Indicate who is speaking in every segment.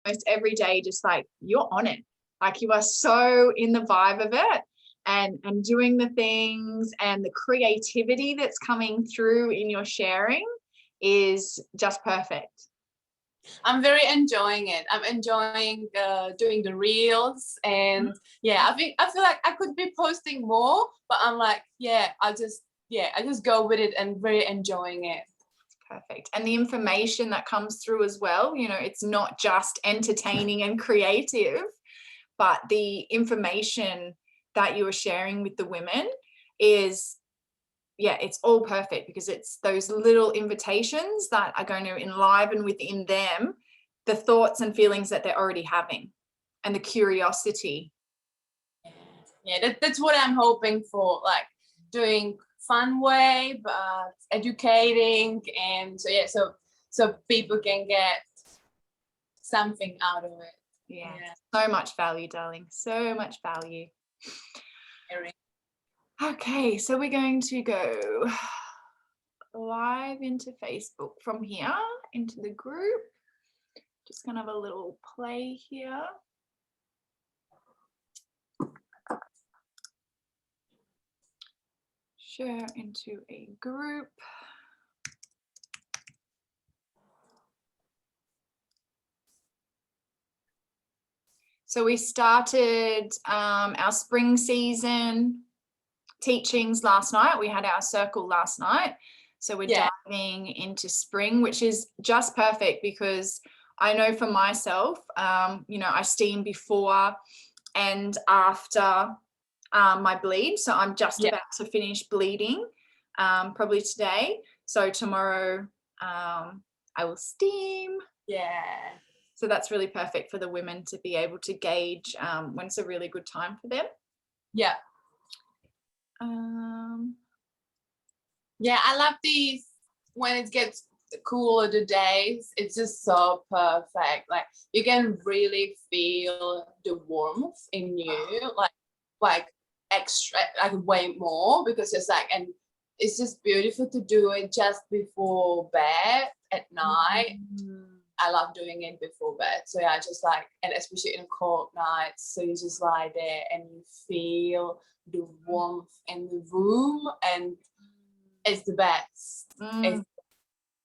Speaker 1: almost every day, just like you're on it. Like you are so in the vibe of it and doing the things, and the creativity that's coming through in your sharing is just perfect.
Speaker 2: I'm very enjoying it. I'm enjoying doing the reels, and I feel like I could be posting more, but I'm like, I just go with it and very enjoying it.
Speaker 1: Perfect. And the information that comes through as well, you know, it's not just entertaining and creative, but the information that you are sharing with the women is, it's all perfect, because it's those little invitations that are going to enliven within them the thoughts and feelings that they're already having, and the curiosity.
Speaker 2: That's what I'm hoping for, like doing fun way, but educating, and so people can get something out of it.
Speaker 1: So much value, darling, so much value. Okay, so we're going to go live into Facebook from here, into the group. Just gonna have a little play here. Share into a group. So we started our spring season teachings last night. We had our circle last night. So we're diving into spring, which is just perfect, because I know for myself, you know, I steam before and after my bleed. So I'm just about to finish bleeding, probably today. So tomorrow I will steam. So that's really perfect for the women to be able to gauge when it's a really good time for them.
Speaker 2: I love these when it gets cooler the days. It's just so perfect. Like you can really feel the warmth in you, like extra, like way more, because it's like, and it's just beautiful to do it just before bed at night. I love doing it before bed. So I just like, and especially in cold nights, so you just lie there and you feel the warmth in the room, and it's the best. It's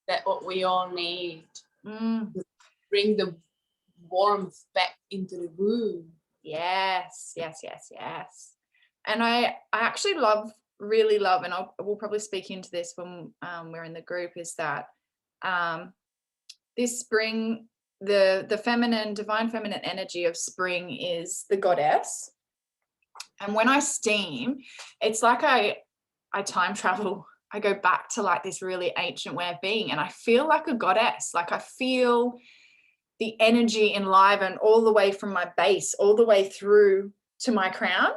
Speaker 2: that what we all need. Bring the warmth back into the room.
Speaker 1: Yes. And I actually really love, and we'll probably speak into this when we're in the group, is that this spring, the feminine, divine feminine energy of spring is the goddess. And when I steam, it's like I time travel. I go back to like this really ancient way of being, and I feel like a goddess. Like I feel the energy enliven all the way from my base, all the way through to my crown.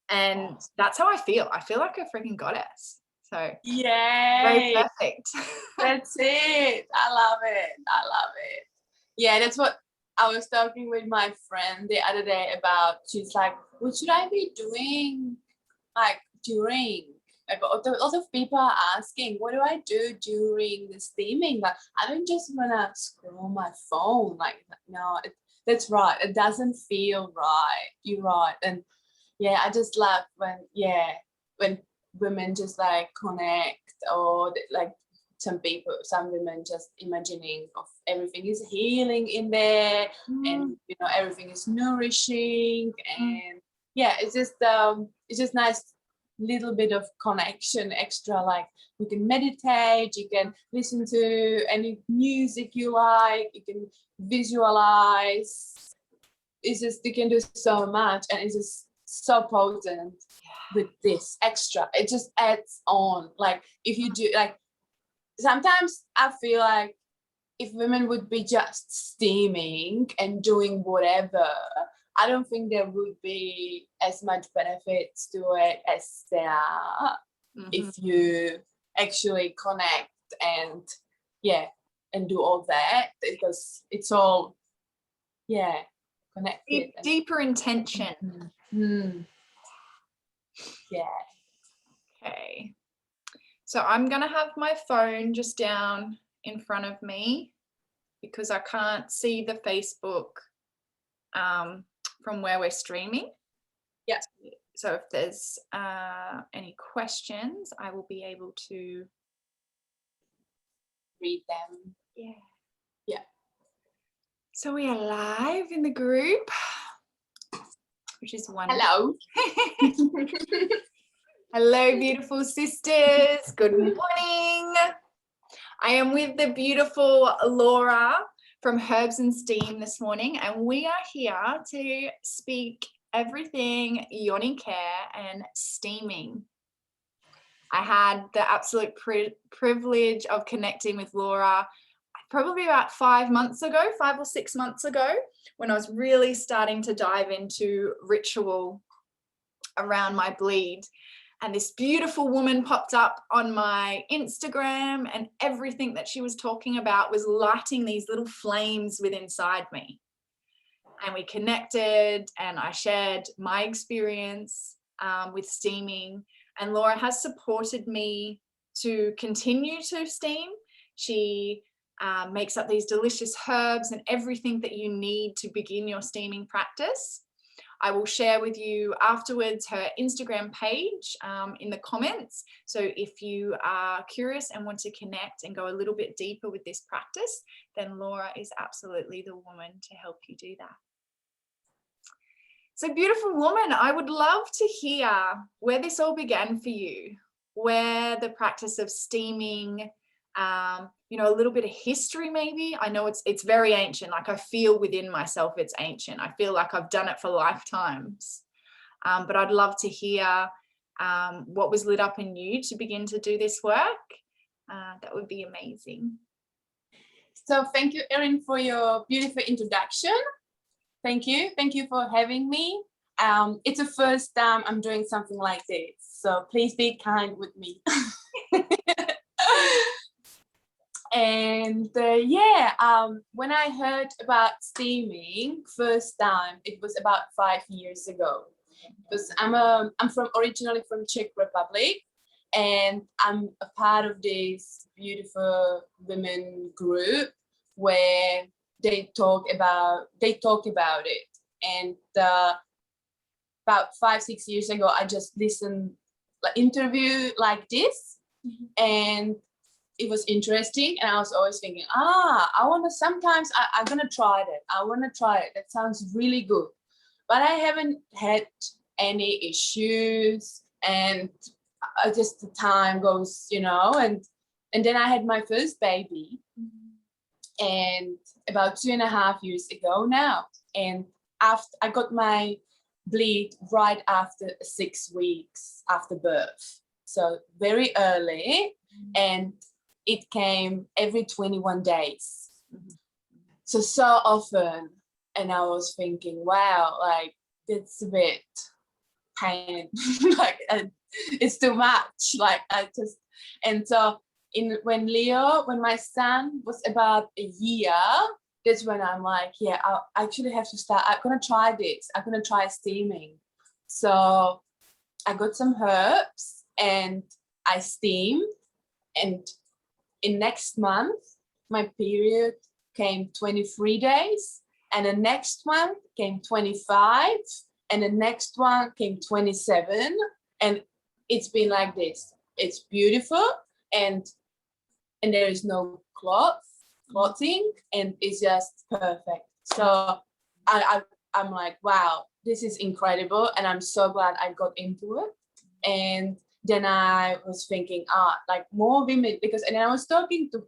Speaker 1: And that's how I feel. I feel like a freaking goddess. So very perfect.
Speaker 2: That's it. I love it. Yeah, that's what I was talking with my friend the other day about. She's like, what should I be doing like during? Like, a lot of people are asking, what do I do during the steaming? Like, I don't just want to scroll my phone. Like, no, that's right. It doesn't feel right. You're right. And I just love when women just like connect, or like some women just imagining of everything is healing in there, and you know, everything is nourishing, and it's just nice little bit of connection extra. Like you can meditate, you can listen to any music you like, you can visualize. It's just, you can do so much, and it's just so potent with this extra. It just adds on. Like if you do, like sometimes I feel like if women would be just steaming and doing whatever, I don't think there would be as much benefits to it as there are if you actually connect and do all that, because it's all connected.
Speaker 1: Deeper intention. Okay. So I'm going to have my phone just down in front of me. because I can't see the Facebook from where we're streaming.
Speaker 2: Yeah.
Speaker 1: So if there's any questions, I will be able to
Speaker 2: read them.
Speaker 1: Yeah.
Speaker 2: Yeah.
Speaker 1: So we are live in the group, which is wonderful.
Speaker 2: Hello.
Speaker 1: Hello, beautiful sisters. Good morning. I am with the beautiful Laura from Herbs and Steam this morning, and we are here to speak everything Yoni Care and steaming. I had the absolute privilege of connecting with Laura probably about 5 or 6 months ago, when I was really starting to dive into ritual around my bleed. And this beautiful woman popped up on my Instagram, and everything that she was talking about was lighting these little flames within inside me. And we connected, and I shared my experience with steaming. And Laura has supported me to continue to steam. She makes up these delicious herbs and everything that you need to begin your steaming practice. I will share with you afterwards her Instagram page in the comments. So if you are curious and want to connect and go a little bit deeper with this practice, then Laura is absolutely the woman to help you do that. So beautiful woman, I would love to hear where this all began for you, where the practice of steaming, a little bit of history maybe. I know it's very ancient. Like I feel within myself it's ancient. I feel like I've done it for lifetimes. But I'd love to hear what was lit up in you to begin to do this work. That would be amazing.
Speaker 2: So thank you, Erin, for your beautiful introduction. Thank you for having me. It's the first time I'm doing something like this, so please be kind with me. And when I heard about steaming first time, it was about 5 years ago. Because I'm originally from Czech Republic, and I'm a part of this beautiful women group where they talk about it. And about 5-6 years ago, I just listened interview like this, and it was interesting. And I was always thinking, I'm gonna try that. I want to try it. That sounds really good. But I haven't had any issues, and just the time goes, and then I had my first baby. And about 2.5 years ago now, and after I got my bleed right after 6 weeks after birth, so very early, and it came every 21 days, so often. And I was thinking, wow, like it's a bit pain, like it's too much, like and so when my son was about a year, that's when I'm like, yeah, I actually have to start. I'm gonna try this. I'm gonna try steaming. So I got some herbs and I steamed, and in next month my period came 23 days, and the next one came 25, and the next one came 27, and it's been like this. It's beautiful, and there is no clothing, and it's just perfect. So I'm like, wow, this is incredible, and I'm so glad I got into it. And then I was thinking, like more women, and then I was talking to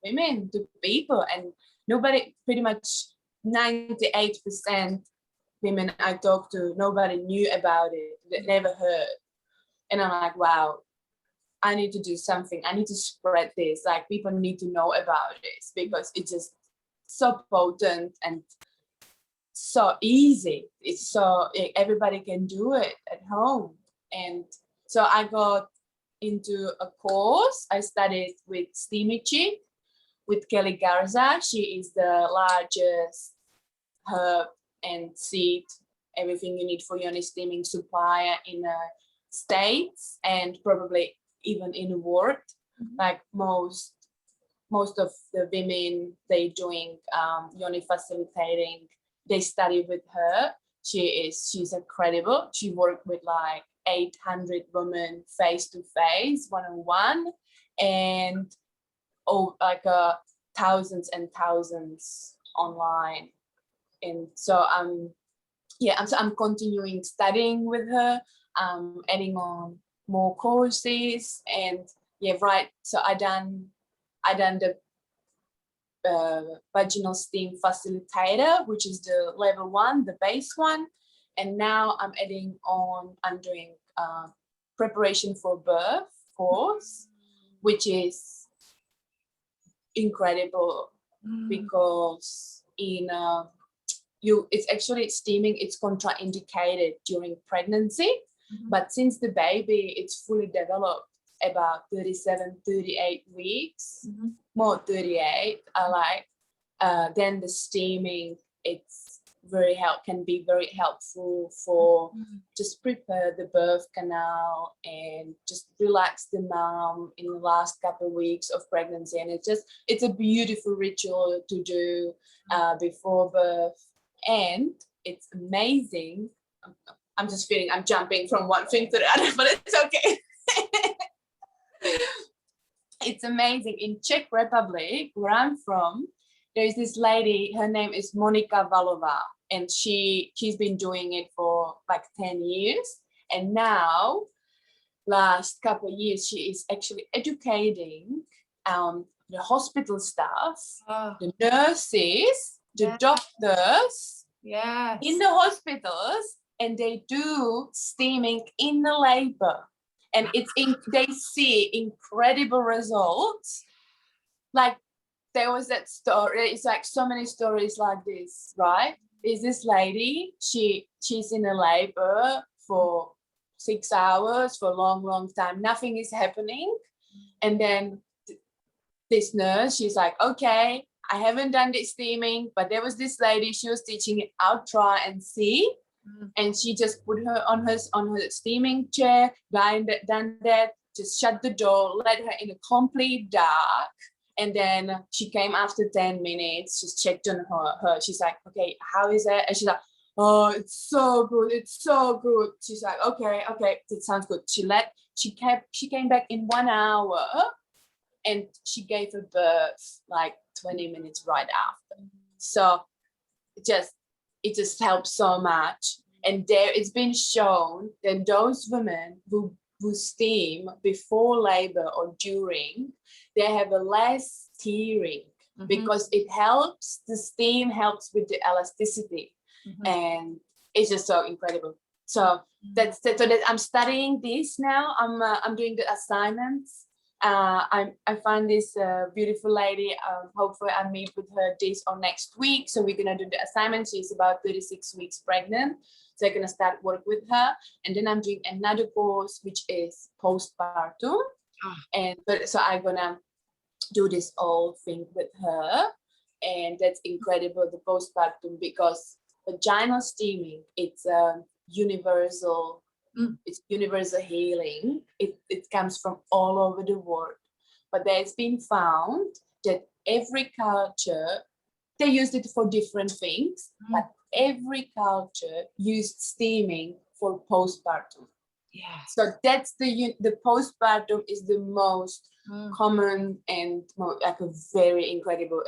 Speaker 2: women, to people, and nobody, pretty much 98% women I talked to, nobody knew about it, they never heard. And I'm like, wow, I need to do something. I need to spread this. Like people need to know about this, because it's just so potent and so easy. It's everybody can do it at home. And so I got into a course. I studied with Steamy Chick, with Kelly Garza. She is the largest herb and seed, everything you need for yoni steaming supplier in the States, and probably even in the world. Like most most of the women they doing yoni facilitating, they study with her. She's incredible. She worked with like 800 women face to face, one-on-one, and thousands and thousands online. And so I'm continuing studying with her, adding on more courses, and so I done the vaginal steam facilitator, which is the level 1, the base one, and now I'm doing preparation for birth course, which is incredible because it's actually steaming, it's contraindicated during pregnancy, but since the baby it's fully developed about 37, 38 weeks, more 38, then the steaming can be very helpful for just prepare the birth canal and just relax the mom in the last couple of weeks of pregnancy. And it's a beautiful ritual to do before birth, and it's amazing. I'm jumping from one thing to the other, but it's okay. It's amazing. In Czech Republic, where I'm from, there's this lady, her name is Monika Valova, and she's been doing it for like 10 years. And now, last couple of years, she is actually educating the hospital staff, the nurses, the doctors in the hospitals, and they do steaming in the labor. And they see incredible results. Like there was that story, it's like so many stories like this, right? Is this lady, she's in a labor for 6 hours for a long time, nothing is happening. And then this nurse, she's like, okay, I haven't done this steaming, but there was this lady, she was teaching it, I'll try and see. And she just put her on her steaming chair, done that, just shut the door, let her in a complete dark. And then she came after 10 minutes, just checked on her. She's like, okay, how is it? And she's like, oh, it's so good. It's so good. She's like, okay, it sounds good. She came back in 1 hour, and she gave her birth like 20 minutes right after. So it just helps so much. And it's been shown that those women who steam before labor or during, they have a less tearing because the steam helps with the elasticity. And it's just so incredible. So that I'm studying this now. I'm doing the assignments. I find this beautiful lady. Hopefully I meet with her this or next week. So we're gonna do the assignment. She's about 36 weeks pregnant. So I'm gonna start work with her. And then I'm doing another course, which is postpartum. So I'm gonna do this whole thing with her. And that's incredible, the postpartum, because vaginal steaming, it's universal. It's universal healing. It comes from all over the world, but there's been found that every culture, they used it for different things, but every culture used steaming for postpartum. So that's the postpartum is the most common and like a very incredible.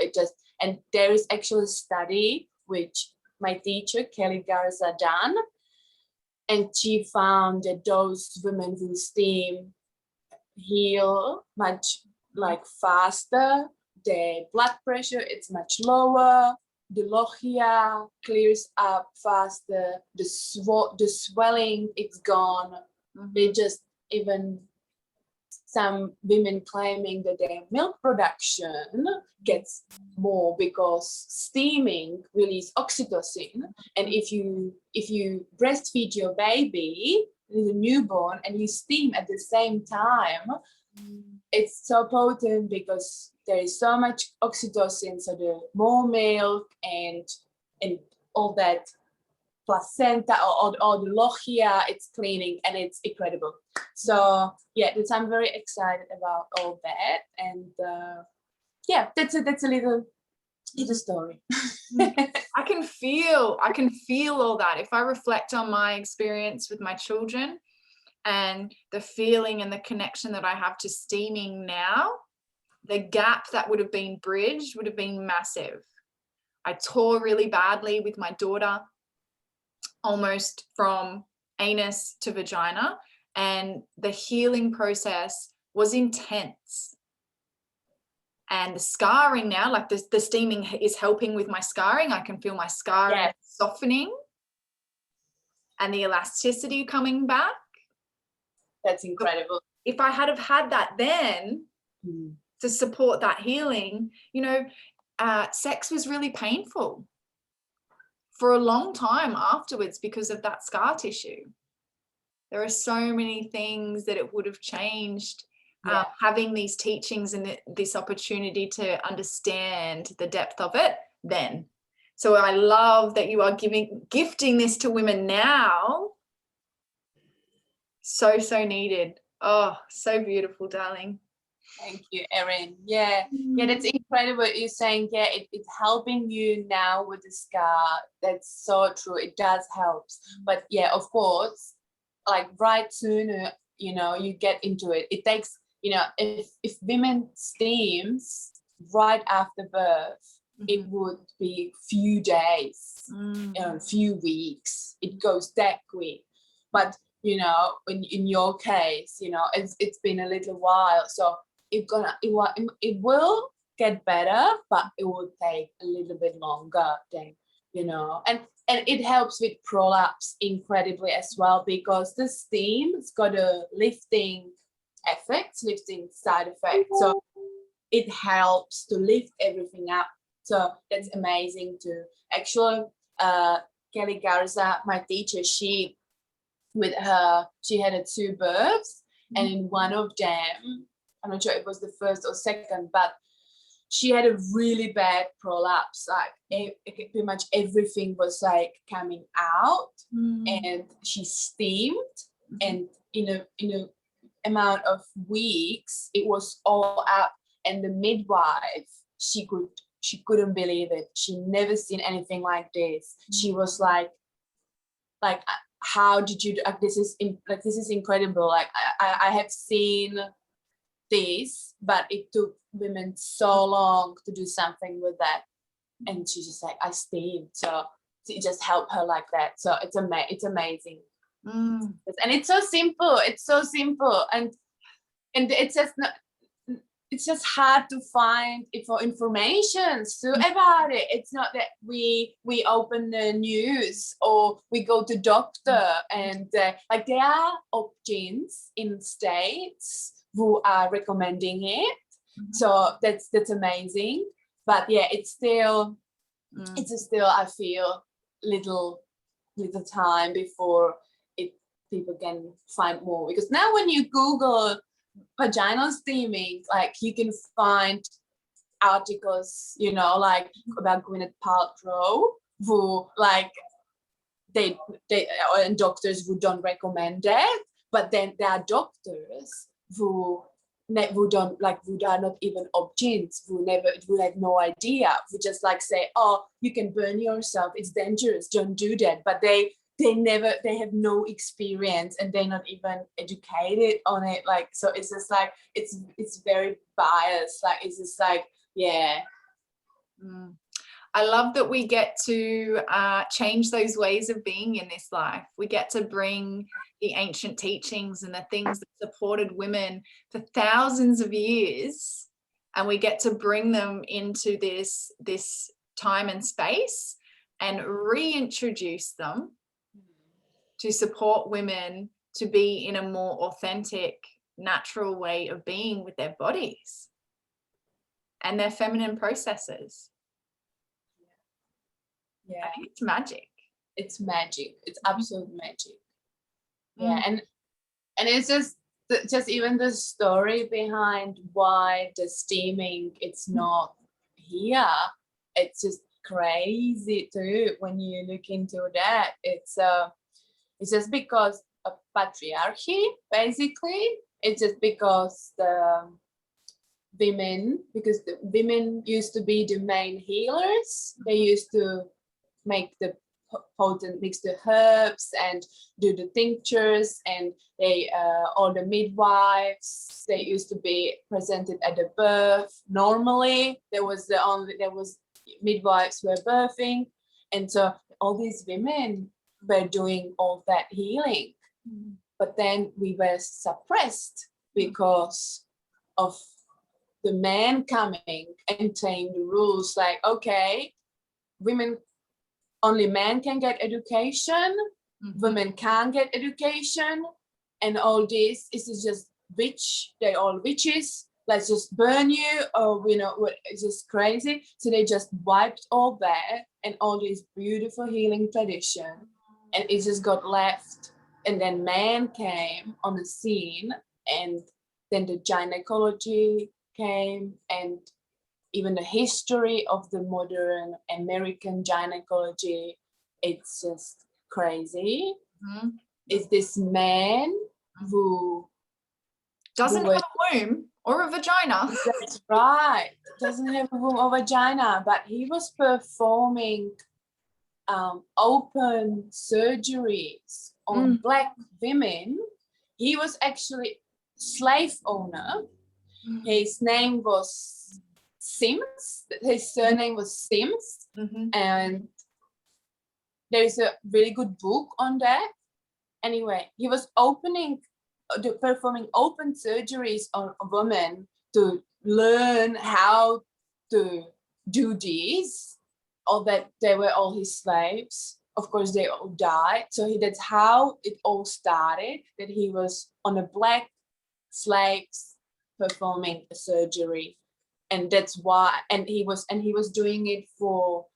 Speaker 2: And there is actually a study which my teacher Kelly Garza done. And she found that those women who steam heal much like faster. Their blood pressure it's much lower. The lochia clears up faster. The swelling it's gone. They just even some women claiming that their milk production gets more because steaming releases oxytocin. And if you breastfeed your baby, the newborn, and you steam at the same time, it's so potent because there is so much oxytocin. So the more milk and all that placenta or the lochia, it's cleaning, and it's incredible. So yeah, I'm very excited about all that. And yeah, that's a little story.
Speaker 1: I can feel all that. If I reflect on my experience with my children and the feeling and the connection that I have to steaming now, the gap that would have been bridged would have been massive. I tore really badly with my daughter, almost from anus to vagina, and the healing process was intense. And the scarring now, like the steaming is helping with my scarring. I can feel my scarring softening and the elasticity coming back.
Speaker 2: That's incredible.
Speaker 1: If I had have had that then to support that healing, sex was really painful for a long time afterwards because of that scar tissue. There are so many things that it would have changed. Having these teachings and this opportunity to understand the depth of it then. So I love that you are gifting this to women now. So needed. Oh, so beautiful, darling.
Speaker 2: Thank you, Erin. Yeah, that's incredible. You're saying, it's helping you now with the scar. That's so true. It does help. But yeah, of course, like right sooner, you get into it. It takes, if women steams right after birth, it would be few days, few weeks. It goes that quick. But in your case, it's been a little while, so it will get better, but it will take a little bit longer than and it helps with prolapse incredibly as well, because the steam's got a lifting side effect, so it helps to lift everything up. So that's amazing too. Actually, Kelly Garza, my teacher, she had 2 births, and in one of them, I'm not sure if it was the first or second, but she had a really bad prolapse. Like pretty much everything was like coming out, and she steamed, and in a amount of weeks it was all up. And the midwife, she couldn't believe it. She never seen anything like this. She was like, how did you do? This is incredible. Like I have seen this, but it took women so long to do something with that. And she's just like, I steamed, so it just helped her like that. So it's amazing. And it's so simple. And it's just hard to find information about it. It's not that we open the news or we go to doctor, and like there are options in states who are recommending it. So that's amazing. But yeah, it's still I feel little time before people can find more, because now when you Google vaginal steaming, like you can find articles, like about Gwyneth Paltrow, who like they and doctors who don't recommend it, but then there are doctors who are not even obgyns, who have no idea, who just like say, oh, you can burn yourself, it's dangerous, don't do that. But they have no experience, and they're not even educated on it. Like, so it's just like it's very biased. Like, it's just like, yeah.
Speaker 1: I love that we get to change those ways of being in this life. We get to bring the ancient teachings and the things that supported women for thousands of years, and we get to bring them into this time and space and reintroduce them to support women to be in a more authentic, natural way of being with their bodies and their feminine processes.
Speaker 2: Yeah,
Speaker 1: I think it's magic.
Speaker 2: It's magic. It's absolute magic. Yeah, and it's just even the story behind why the steaming it's not here. It's just crazy too when you look into that. It's just because of patriarchy, basically. It's just because women, because the women used to be the main healers. They used to make the potent, mix the herbs and do the tinctures, and they all the midwives, they used to be presented at the birth. Normally there was midwives were birthing, and so all these women were doing all that healing. But then we were suppressed because of the man coming and saying the rules, like, okay, women, only men can get education, women can't get education, and all this is just witch, they're all witches, let's just burn you, or it's just crazy. So they just wiped all that and all this beautiful healing tradition, and it just got left. And then man came on the scene, and then the gynecology came, and even the history of the modern American gynecology, it's just crazy. It's this man who
Speaker 1: doesn't have a womb or a vagina.
Speaker 2: That's right. Doesn't have a womb or vagina, but he was performing open surgeries on Black women. He was actually slave owner. His name was Sims. His surname was Sims. And there's a really good book on that. Anyway, he was performing open surgeries on women to learn how to do this, or that they were all his slaves. Of course, they all died. So that's how it all started, that he was on a Black slaves performing a surgery. And that's why, and he was doing it for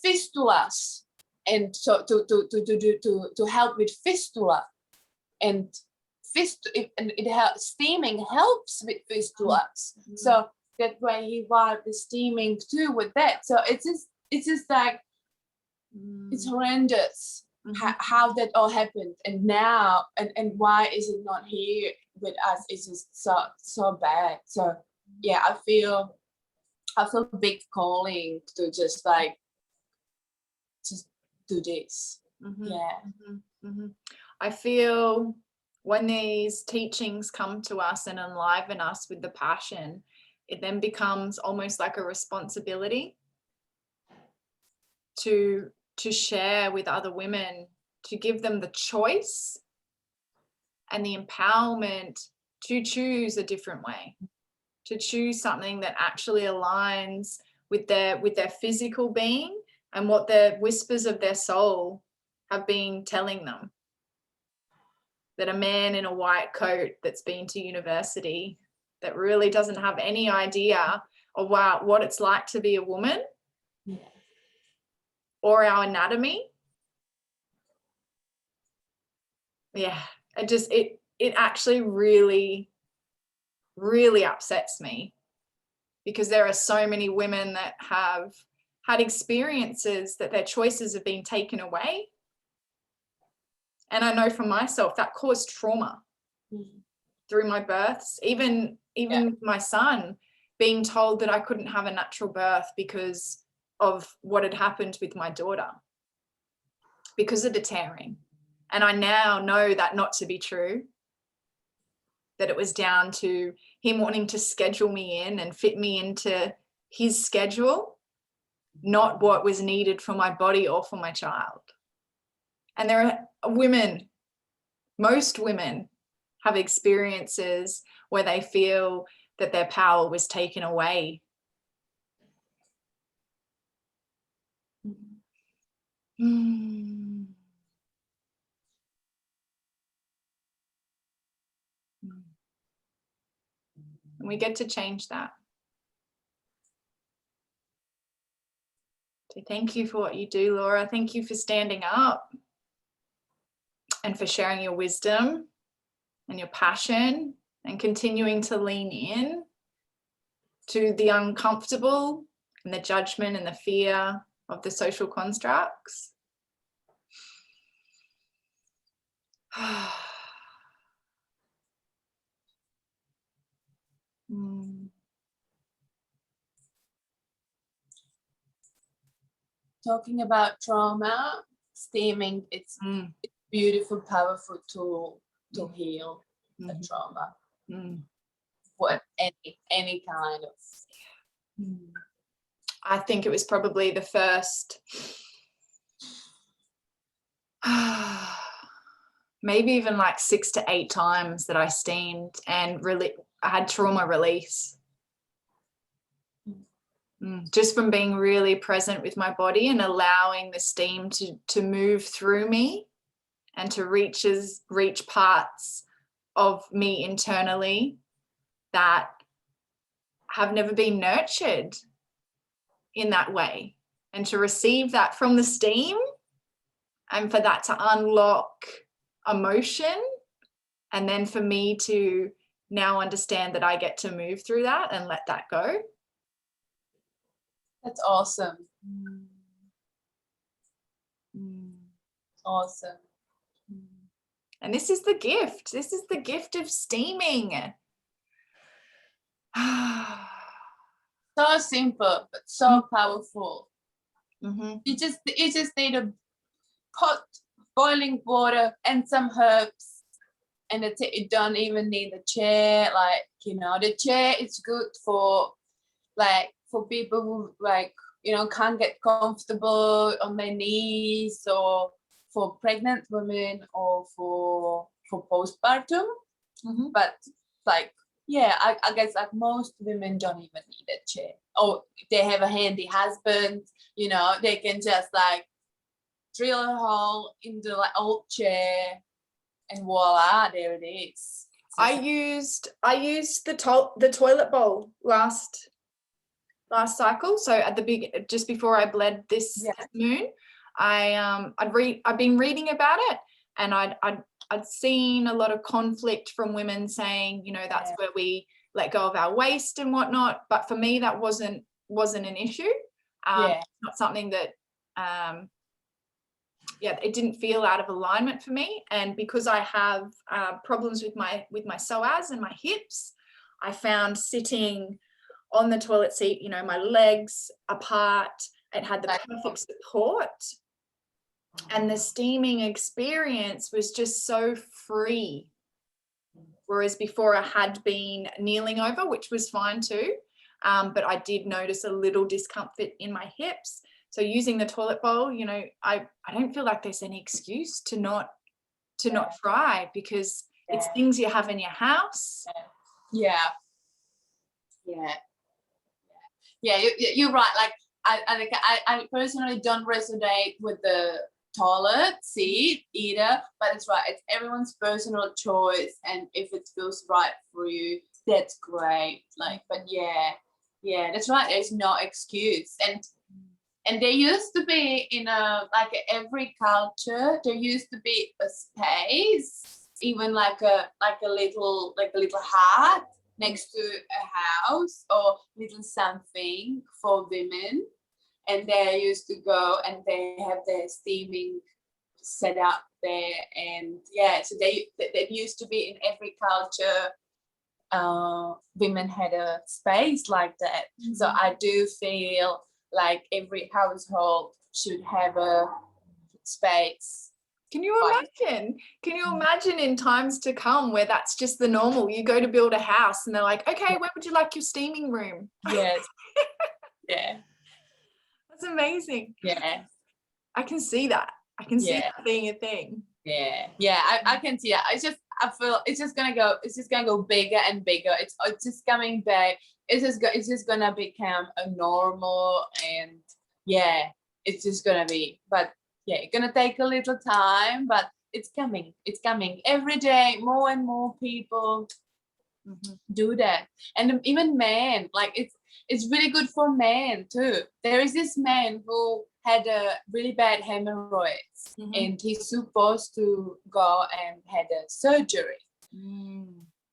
Speaker 2: fistulas, and so to help with fistula, and steaming helps with fistulas. So that's why he was the steaming too with that. So it's just like it's horrendous how that all happened, and now and why is it not here with us? It's just so bad. So yeah, I feel a big calling to just do this.
Speaker 1: I feel when these teachings come to us and enliven us with the passion, it then becomes almost like a responsibility to share with other women, to give them the choice and the empowerment to choose a different way, to choose something that actually aligns with their physical being and what the whispers of their soul have been telling them. That a man in a white coat that's been to university, that really doesn't have any idea of what it's like to be a woman, or our anatomy. Yeah, it actually really, really upsets me, because there are so many women that have had experiences that their choices have been taken away. And I know for myself that caused trauma through my births, even my son being told that I couldn't have a natural birth because of what had happened with my daughter, because of the tearing. And I now know that not to be true, that it was down to him wanting to schedule me in and fit me into his schedule, not what was needed for my body or for my child. And there are women, most women have experiences where they feel that their power was taken away. And we get to change that. So thank you for what you do, Laura. Thank you for standing up and for sharing your wisdom and your passion, and continuing to lean in to the uncomfortable and the judgment and the fear of the social constructs.
Speaker 2: talking about trauma, steaming, it's a beautiful, powerful tool to heal the trauma. What any kind of.
Speaker 1: I think it was probably the first maybe even like 6 to 8 times that I steamed and really I had trauma release. Just from being really present with my body and allowing the steam to move through me and to reach parts of me internally that have never been nurtured in that way, and to receive that from the steam and for that to unlock emotion, and then for me to now understand that I get to move through that and let that go.
Speaker 2: That's awesome. Awesome.
Speaker 1: And this is the gift. This is the gift of steaming.
Speaker 2: So simple, but so powerful.
Speaker 1: Mm-hmm.
Speaker 2: You just need a pot, boiling water, and some herbs, and that's it. You don't even need a chair. Like, you know, the chair is good for people who, like, you know, can't get comfortable on their knees, or for pregnant women, or for postpartum. But like, yeah, I guess like most women don't even need a chair. Or they have a handy husband, you know, they can just like drill a hole in the like old chair, and voila, there it is.
Speaker 1: I used the toilet bowl last cycle. So at the just before I bled this moon, I'd been reading about it, and I'd seen a lot of conflict from women saying, you know, that's where we let go of our waste and whatnot. But for me, that wasn't an issue. Not something that it didn't feel out of alignment for me. And because I have problems with my psoas and my hips, I found sitting on the toilet seat, you know, my legs apart, it had the perfect support. And the steaming experience was just so free. Whereas before I had been kneeling over, which was fine too. But I did notice a little discomfort in my hips. So using the toilet bowl, you know, I don't feel like there's any excuse to not try, because it's things you have in your house.
Speaker 2: You're right. Like I personally don't resonate with the toilet seat either, but it's right, it's everyone's personal choice, and if it feels right for you, that's great. Like, but that's right, there's no excuse. And there used to be in every culture, there used to be a space, even like a little hut next to a house, or little something for women, and they used to go and they have their steaming set up there. And so they used to be in every culture, women had a space like that. So I do feel like every household should have a space.
Speaker 1: Can you imagine in times to come where that's just the normal? You go to build a house and they're like, okay, where would you like your steaming room?
Speaker 2: Yes.
Speaker 1: That's amazing. I can see that. I can see that being a thing.
Speaker 2: I can see it. I feel it's just gonna go bigger and bigger. It's just coming back. It's just gonna become a normal, and it's just gonna be, but it's gonna take a little time, but it's coming every day. More and more people do that. And even men, like it's really good for men too. There is this man who had a really bad hemorrhoids, and he's supposed to go and had a surgery.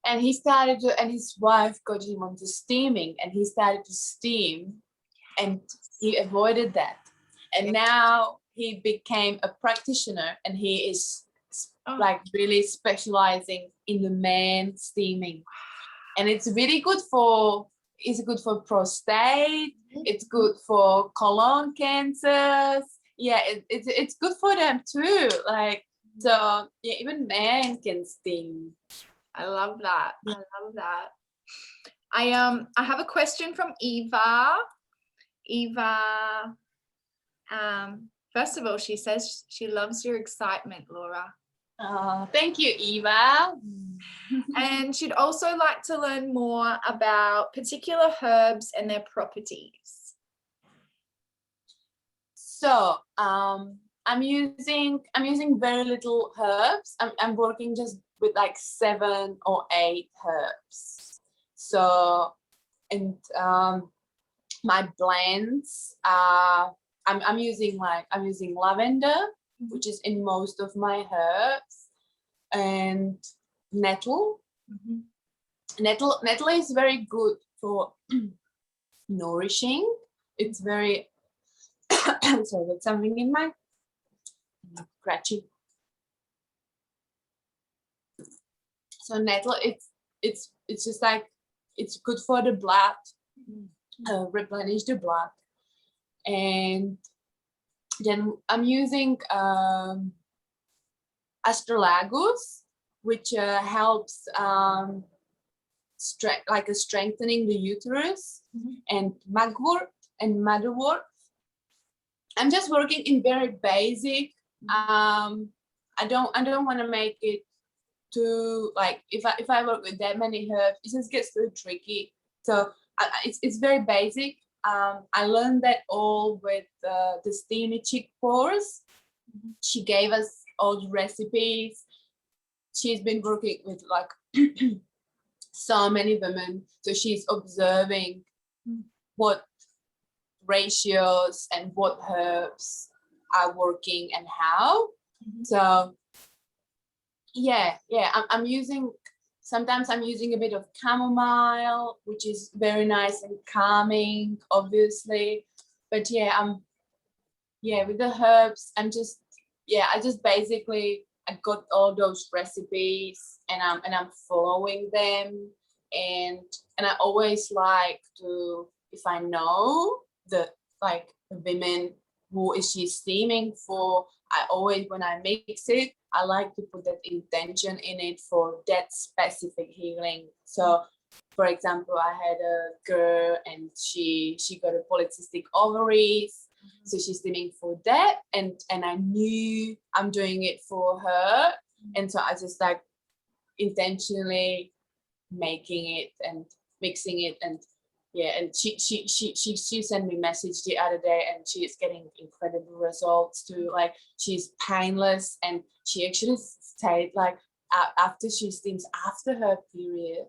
Speaker 2: And he started to, and his wife got him onto steaming, and he started to steam, and he avoided that. And now he became a practitioner, and he is like really specializing in the man steaming. And it's really good for it's good for prostate. It's good for colon cancers. Yeah, it's good for them too. Like, so yeah, even men can steam.
Speaker 1: I love that. I love that. I have a question from Eva. Eva, first of all, she says she loves your excitement, Laura.
Speaker 2: Oh, thank you, Eva.
Speaker 1: And she'd also like to learn more about particular herbs and their properties.
Speaker 2: So I'm using very little herbs. I'm working just with like 7 or 8 herbs. So, and my blends are I'm using lavender, which is in most of my herbs, and nettle. Nettle is very good for nourishing. It's very sorry, there's something in my scratchy. So nettle, it's just like, it's good for the blood, replenish the blood. And then I'm using astragalus, which helps strengthening the uterus, and mugwort and motherwort. I'm just working in very basic. I don't want to make it too, like, if I work with that many herbs, it just gets too tricky. So it's very basic. I learned that all with the steamy chick pores. She gave us all the recipes. She's been working with like so many women, so she's observing what ratios and what herbs are working and how. So yeah, I'm using, sometimes I'm using a bit of chamomile, which is very nice and calming, obviously. But yeah, with the herbs, I just basically, I got all those recipes and I'm following them, and I always like to, if I know the women who is she steaming for, I always, when I mix it, I like to put that intention in it for that specific healing. So for example, I had a girl and she got a polycystic ovaries. So she's steaming for that, and I knew I'm doing it for her, and so I just like intentionally making it and mixing it, and yeah, and she sent me a message the other day, and she is getting incredible results too. Like, she's painless, and she actually said like after she steams after her period,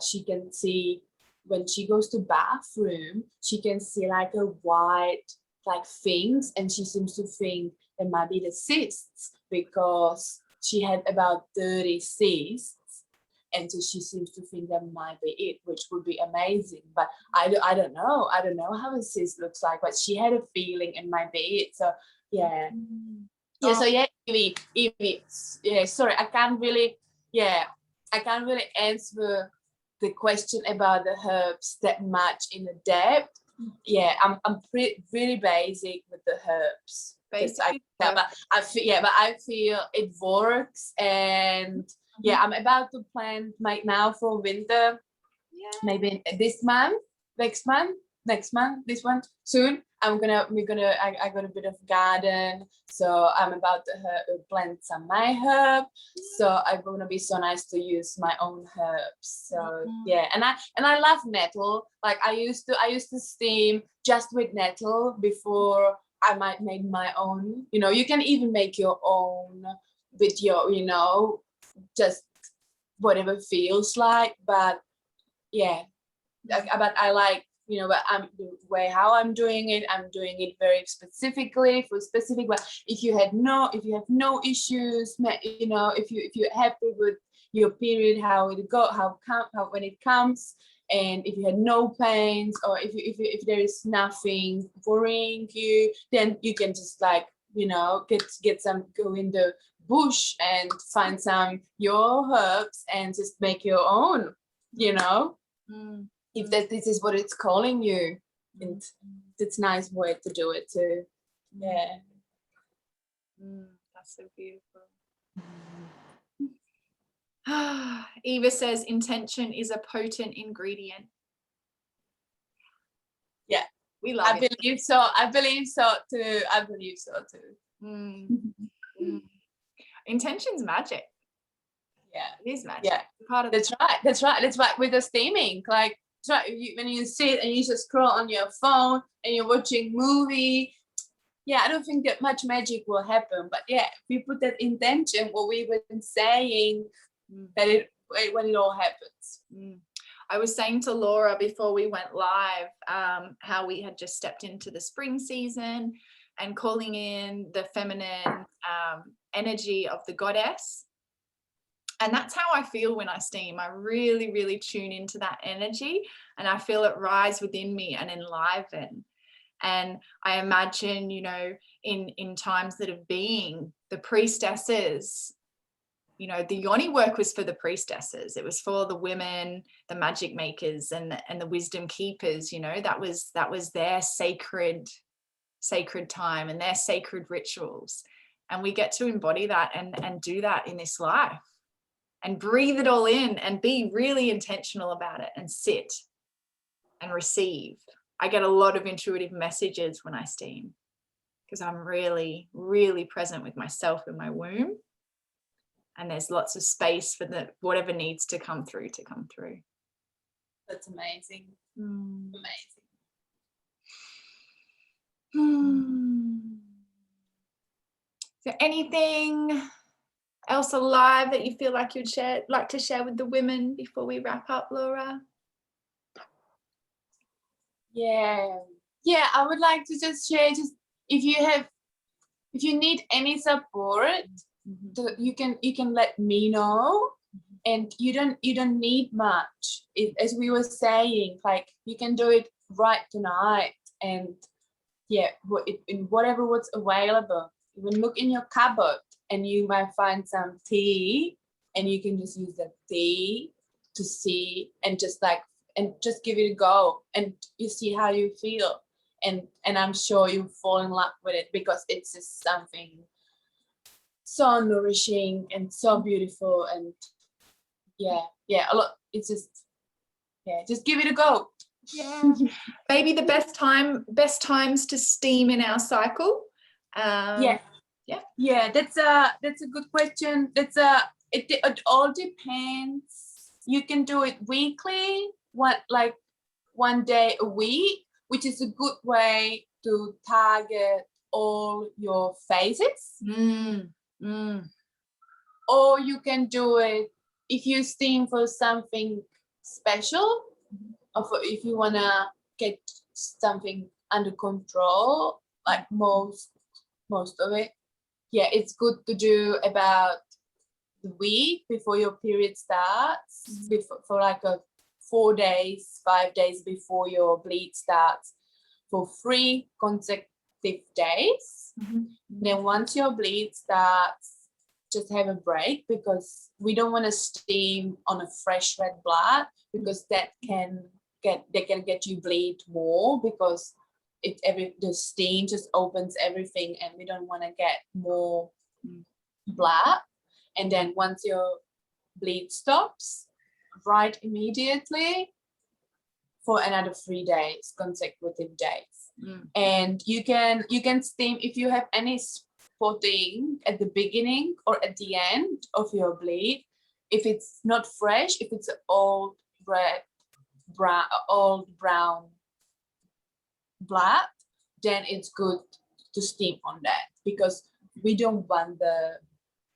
Speaker 2: she can see, when she goes to bathroom, she can see like a white like things, and she seems to think it might be the cysts, because she had about 30 cysts, and so she seems to think that might be it, which would be amazing. But I don't know how a cyst looks like, but she had a feeling it might be it. So yeah. So yeah, Evie, yeah, sorry, I can't really answer the question about the herbs that much in the depth. Yeah, I'm really basic with the herbs. But I feel it works, and yeah, I'm about to plant right now for winter. Yeah. Maybe this month, next month, this one soon. I got a bit of garden, so I'm about to plant some my herb. So I'm gonna be so nice to use my own herbs. So yeah, and I love nettle. Like, I used to steam just with nettle before I might make my own. You know, you can even make your own with your, just whatever feels like. But yeah, but I like, but the way how I'm doing it very specifically for specific. But if you have no issues, if you're happy with your period, how when it comes, and if you had no pains, or if there is nothing worrying you, then you can just like, get some, go in the bush and find some your herbs and just make your own. if that this is what it's calling you, and it's a nice way to do it too. Yeah.
Speaker 1: That's so beautiful. Eva says intention is a potent ingredient.
Speaker 2: Yeah,
Speaker 1: we love it.
Speaker 2: Believe so. I believe so too.
Speaker 1: Intention's magic.
Speaker 2: Yeah,
Speaker 1: it is magic.
Speaker 2: Yeah,
Speaker 1: part of
Speaker 2: that's right. With the steaming, like when you sit and you just scroll on your phone and you're watching movie. Yeah, I don't think that much magic will happen, but yeah, if you put that intention, what we've been saying, that when it all happens.
Speaker 1: I was saying to Laura before we went live, how we had just stepped into the spring season and calling in the feminine energy of the goddess. And that's how I feel when I steam. I really, really tune into that energy, and I feel it rise within me and enliven. And I imagine, you know, in times that have been, the priestesses, you know, the Yoni work was for the priestesses. It was for the women, the magic makers, and the wisdom keepers. You know, that was their sacred time and their sacred rituals. And we get to embody that and do that in this life, and breathe it all in and be really intentional about it and sit and receive. I get a lot of intuitive messages when I steam because I'm really, really present with myself in my womb. And there's lots of space for whatever needs to come through.
Speaker 2: That's amazing. Amazing.
Speaker 1: Is there anything else alive that you feel like you'd like to share with the women before we wrap up, Laura?
Speaker 2: Yeah, I would like to just share, just if you need any support, you can let me know, and you don't need much. As we were saying, like, you can do it right tonight, and yeah, in whatever what's available. Even look in your cupboard and you might find some tea, and you can just use that tea to see and just give it a go, and you see how you feel, and I'm sure you fall in love with it, because it's just something so nourishing and so beautiful. And a lot, it's just give it a go.
Speaker 1: Yeah. Maybe the best times to steam in our cycle.
Speaker 2: Yeah, that's a good question. It all depends. You can do it weekly, one day a week, which is a good way to target all your phases. Or you can do it if you steam for something special, or if you want to get something under control, like most of it. Yeah, it's good to do about the week before your period starts, for like 4 days, 5 days before your bleed starts, for 3 consecutive days. Then once your bleed starts, just have a break, because we don't want to steam on a fresh red blood, because that can get you bleed more, because the steam just opens everything, and we don't want to get more blood. And then once your bleed stops, right immediately for another 3 days, consecutive days. And you can steam if you have any spotting at the beginning or at the end of your bleed. If it's not fresh, if it's old brown blood, then it's good to steam on that, because we don't want the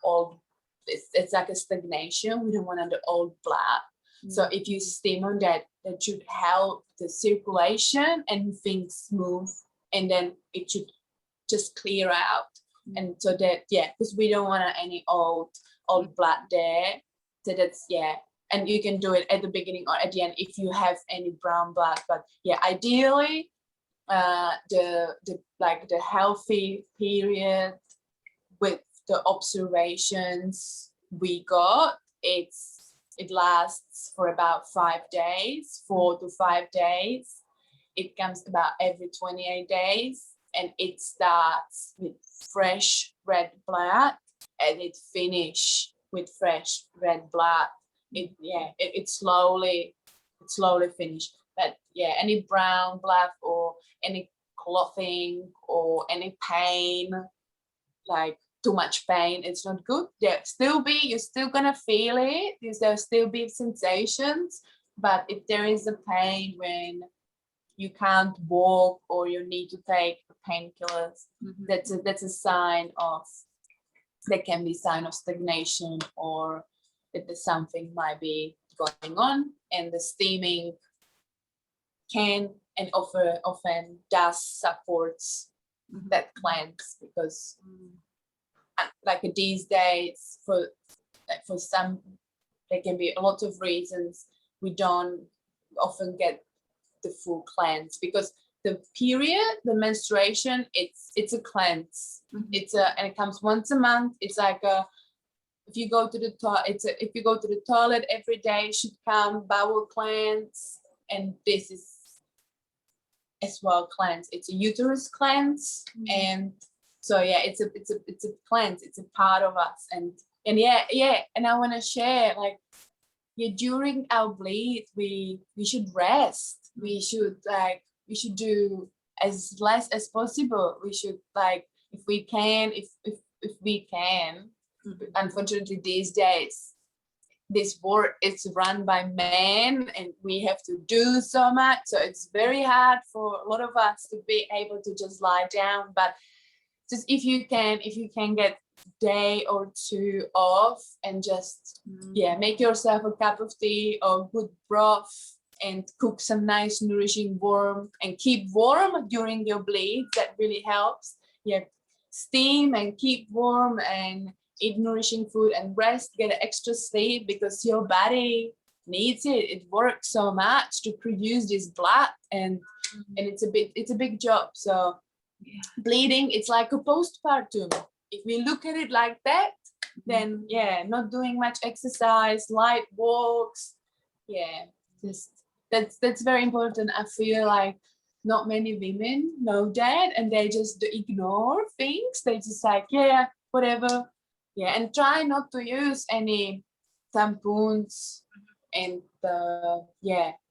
Speaker 2: old, it's like a stagnation. We don't want the old blood. So if you steam on that should help the circulation and things move, and then it should just clear out. And so that, because we don't want any old blood there. So that's, and you can do it at the beginning or at the end if you have any brown blood. But ideally, the healthy period, with the observations we got, it's it lasts for about 5 days, 4 to 5 days. It comes about every 28 days, and it starts with fresh red blood, and it finish with fresh red blood. It slowly finish. But yeah, any brown blood or any clothing or any pain, like too much pain, it's not good. You're still gonna feel it. There'll still be sensations, but if there is a pain when you can't walk or you need to take painkillers, that's a sign of, that can be sign of stagnation, or that there's something might be going on. And the steaming can and often does supports that cleanse, because like these days, for some, there can be a lot of reasons we don't often get the full cleanse, because the period, the menstruation, it's a cleanse. And it comes once a month. It's like if you go to the toilet every day, it should come bowel cleanse, and this is as well cleanse. It's a uterus cleanse, and so yeah, it's a cleanse. It's a part of us, and yeah. And I want to share, like, during our bleed, we should rest. We should do as less as possible. We should, like, if we can. Unfortunately, these days, this work is run by men, and we have to do so much. So it's very hard for a lot of us to be able to just lie down. But just if you can get day or two off, and just make yourself a cup of tea or good broth, and cook some nice nourishing warm, and keep warm during your bleed. That really helps. Steam and keep warm, and eat nourishing food, and rest, get extra sleep, because your body needs it. It works so much to produce this blood, and it's a big job. So bleeding, it's like a postpartum. If we look at it like that, then not doing much exercise, light walks, just that's very important. I feel like not many women know that, and they just ignore things. They just like, whatever. And try not to use any tampons, and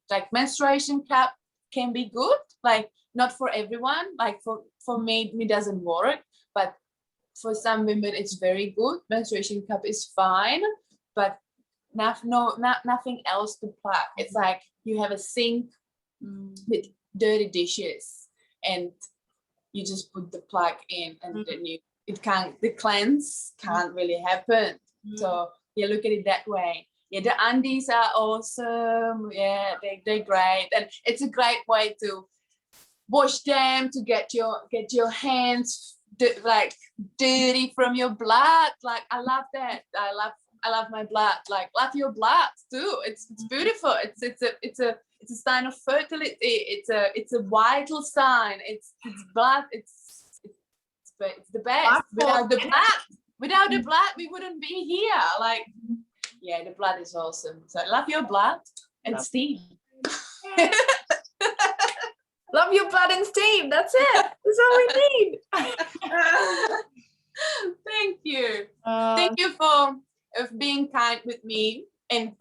Speaker 2: like menstruation cup can be good, like not for everyone. Like for me, it doesn't work, but for some women it's very good. Menstruation cup is fine, but nothing else to plug. It's like you have a sink with dirty dishes, and you just put the plug in, and then the cleanse can't really happen. So look at it that way. The undies are awesome. They're great, and it's a great way to wash them, to get your hands like dirty from your blood. Like, I love that. I love my blood. Like, love your blood too. It's beautiful. It's a sign of fertility. It's a vital sign. It's blood. It's the best. Without the blood, we wouldn't be here. Like, the blood is awesome. So love your blood and steam.
Speaker 1: Love your blood and steam. That's it. That's all we need.
Speaker 2: Thank you. Thank you for being kind with me, and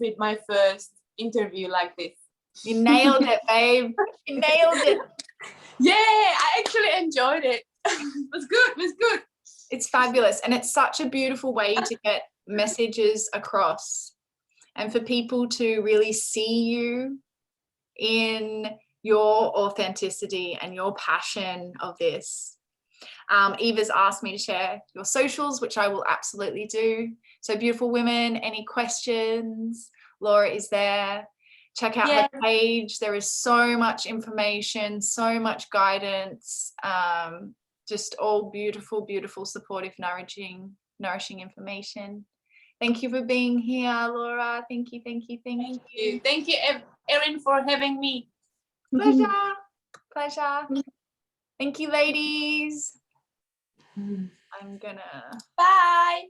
Speaker 2: with my first interview like this.
Speaker 1: You nailed it, babe. You nailed it.
Speaker 2: I actually enjoyed it. It was good.
Speaker 1: It's fabulous, and it's such a beautiful way to get messages across, and for people to really see you in your authenticity and your passion of this. Eva's asked me to share your socials, which I will absolutely do. So, beautiful women, any questions? Laura is there. Check out her page. There is so much information, so much guidance, just all beautiful, beautiful, supportive, nourishing information. Thank you for being here, Laura. Thank you.
Speaker 2: Thank you, Erin, for having me.
Speaker 1: Pleasure. Thank you, ladies. I'm gonna
Speaker 2: bye.